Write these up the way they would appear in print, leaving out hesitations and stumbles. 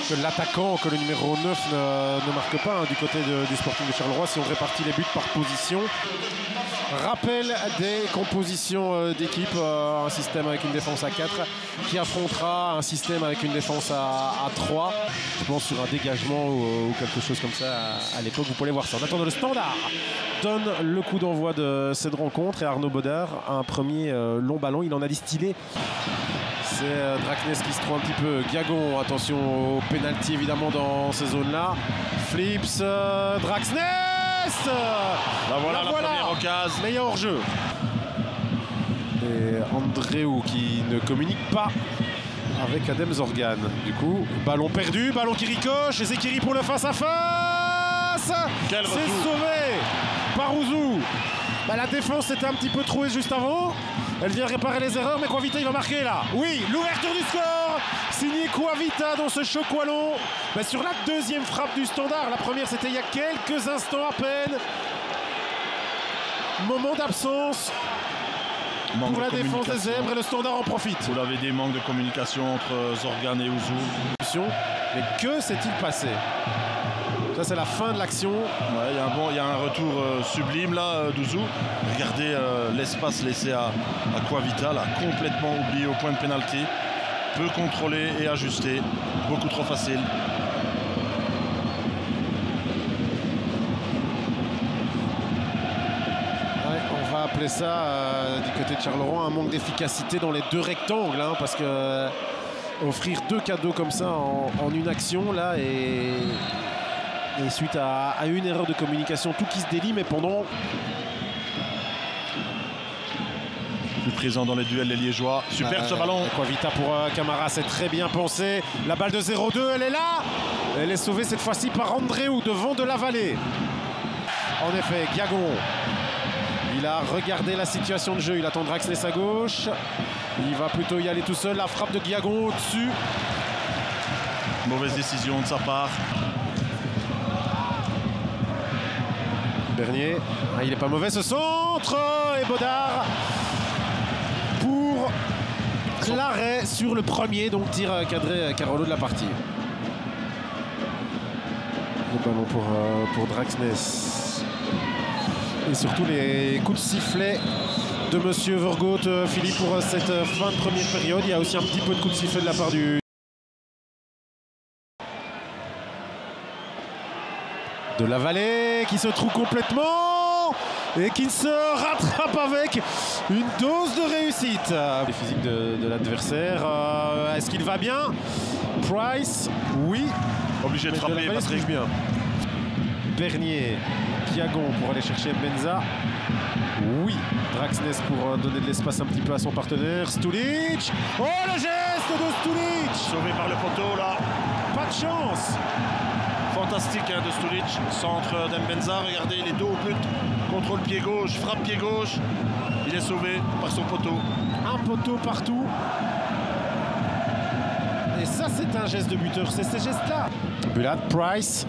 que l'attaquant, que le numéro 9 ne marque pas du côté du Sporting de Charleroi si on répartit les buts par position. Rappel des compositions d'équipe, un système avec une défense à 4 qui affrontera un système avec une défense à 3. Je pense sur un dégagement ou quelque chose comme ça à l'époque, vous pouvez voir ça. En attendant, le Standard donne le coup d'envoi de cette rencontre et Arnaud Baudard, un premier long ballon, il en a distillé. C'est Draxness qui se trouve un petit peu. Guiagon, attention au pénalty évidemment dans ces zones-là. Flips, Draxness. La voilà. La première occasion. Meilleur hors-jeu. Et Andréou qui ne communique pas avec Adem Zorgan. Du coup, ballon perdu, ballon qui ricoche. Et Zekiri pour le face-à-face. C'est sauvé par Ouzou. La défense était un petit peu trouée juste avant. Elle vient réparer les erreurs, mais Coavita il va marquer là. Oui, l'ouverture du score, signé Coavita dans ce choc wallon. Sur la deuxième frappe du Standard, la première c'était il y a quelques instants à peine. Moment d'absence pour la défense des Zèbres et le Standard en profite. Vous l'avez dit, manque de communication entre Zorgan et Ouzou. Mais que s'est-il passé ? Ça c'est la fin de l'action. Ouais, il y a un retour sublime là d'Ouzou. Regardez l'espace laissé à Coavita, là, complètement oublié au point de pénalty. Peu contrôlé et ajusté. Beaucoup trop facile. On va appeler ça du côté de Charleroi un manque d'efficacité dans les deux rectangles, parce que offrir deux cadeaux comme ça en une action là et suite à une erreur de communication, tout qui se délie, mais pendant... Plus présent dans les duels, les Liégeois. Super ce ballon. Coavita pour Camara, c'est très bien pensé. La balle de 0-2, elle est là. Elle est sauvée cette fois-ci par Andréou devant de la Vallée. En effet, Guiagon. Il a regardé la situation de jeu. Il attend Draxness à gauche. Il va plutôt y aller tout seul. La frappe de Guiagon au-dessus. Mauvaise décision de sa part. Bernier, il n'est pas mauvais ce centre et Baudard pour l'arrêt sur le premier, donc tir cadré Carolo de la partie. Le ballon pour Draxness. Et surtout les coups de sifflet de Monsieur Vergoot, Philippe, pour cette fin de première période. Il y a aussi un petit peu de coups de sifflet de la part de la Vallée qui se trouve complètement et qui se rattrape avec une dose de réussite. Les physiques de l'adversaire, est-ce qu'il va bien? Price, oui. Obligé de frapper, Patrick. Bien. Bernier, Guiagon pour aller chercher Benza. Oui. Draxness pour donner de l'espace un petit peu à son partenaire. Stulic. Oh, le geste de Stulic. Sauvé par le poteau là. Pas de chance. Fantastique de Stulic, centre d'Mbenza, regardez, il est dos au but, contrôle pied gauche, frappe pied gauche, il est sauvé par son poteau. Un poteau partout. Et ça c'est un geste de buteur, c'est ces gestes-là. Bulat, Price.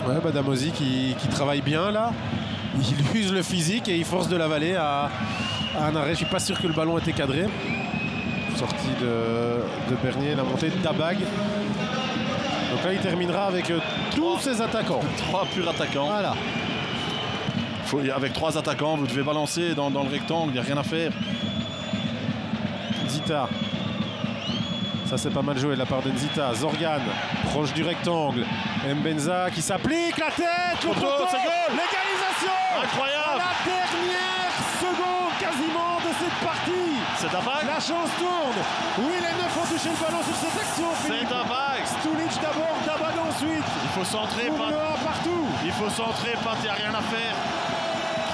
Ouais, Damosi qui travaille bien là. Il use le physique et il force de la Vallée à un arrêt. Je suis pas sûr que le ballon était cadré. Sortie de Bernier, la montée de Dabag. Donc là, il terminera avec tous ses attaquants. 3 purs attaquants. Voilà. Avec 3 attaquants, vous devez balancer dans le rectangle, il n'y a rien à faire. Zita. Ça, c'est pas mal joué de la part d'Enzita. Zorgan, proche du rectangle. Mbenza qui s'applique, la tête, le poteau, c'est goal. L'égalisation. Incroyable. La dernière seconde quasiment de cette partie. C'est Dabag. La chance tourne. Oui, les 9 ont touché le ballon sur cette action. C'est Dabag. Stulic d'abord, Dabag ensuite. Il faut centrer, Pat. Partout. Il faut centrer, Pat, il n'y a rien à faire.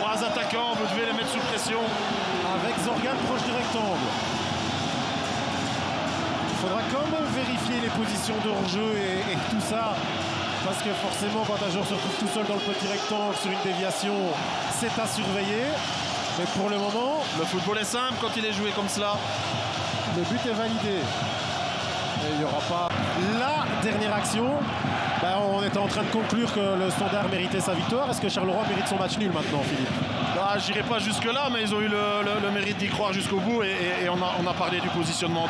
3 attaquants, vous devez les mettre sous pression. Avec Zorgan proche du rectangle. Il faudra quand même vérifier les positions de hors-jeu et tout ça. Parce que forcément, quand un joueur se retrouve tout seul dans le petit rectangle sur une déviation, c'est à surveiller. Mais pour le moment, le football est simple quand il est joué comme cela. Le but est validé. Et il n'y aura pas la dernière action. On était en train de conclure que le Standard méritait sa victoire. Est-ce que Charleroi mérite son match nul maintenant, Philippe? Non, Je n'irai pas jusque-là, mais ils ont eu le mérite d'y croire jusqu'au bout et on a parlé du positionnement